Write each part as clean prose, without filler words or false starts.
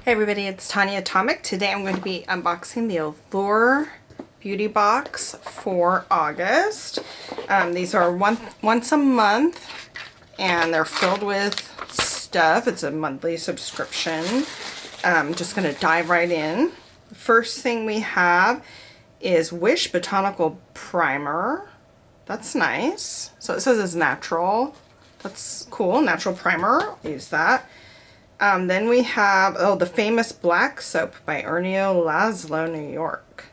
Hey everybody, it's Tanya Atomic. Today I'm going to be unboxing the Allure Beauty Box for August. These are once a month and they're filled with stuff. It's a monthly subscription. I'm just going to dive right in. The first thing we have is Wish Botanical Primer. That's nice. So it says it's natural. That's cool. Natural primer. Use that. Then we have, the famous black soap by Ernio Laszlo, New York.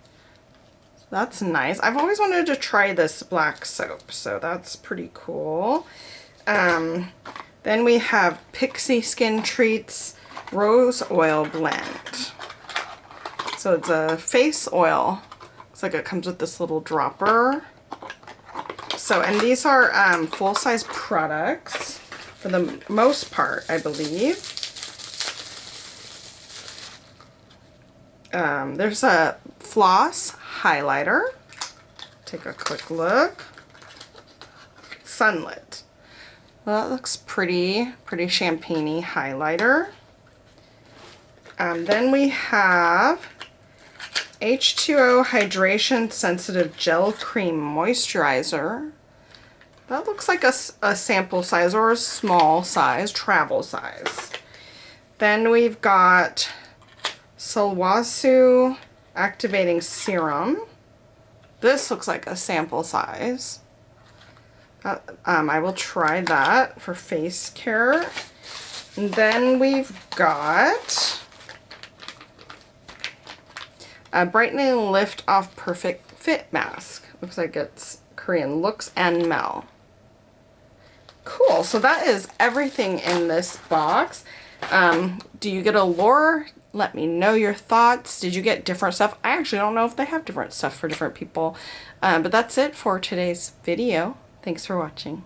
That's nice. I've always wanted to try this black soap, so that's pretty cool. Then we have Pixie Skin Treats Rose Oil Blend. So it's a face oil. Looks like it comes with this little dropper. So, and these are full-size products for the most part, I believe. There's a floss highlighter. Take a quick look. Sunlit. Well, that looks pretty champagne-y highlighter. Then we have H2O Hydration Sensitive Gel Cream Moisturizer. That looks like a sample size or a small size, travel size. Then we've got Sulwhasoo Activating Serum. This looks like a sample size. I will try that for face care. And then we've got a Brightening Lift Off Perfect Fit Mask. Looks like it's Korean. Looks and Mel. Cool. So that is everything in this box. Do you get Allure? Let me know your thoughts. Did you get different stuff? I actually don't know if they have different stuff for different people. But that's it for today's video. Thanks for watching.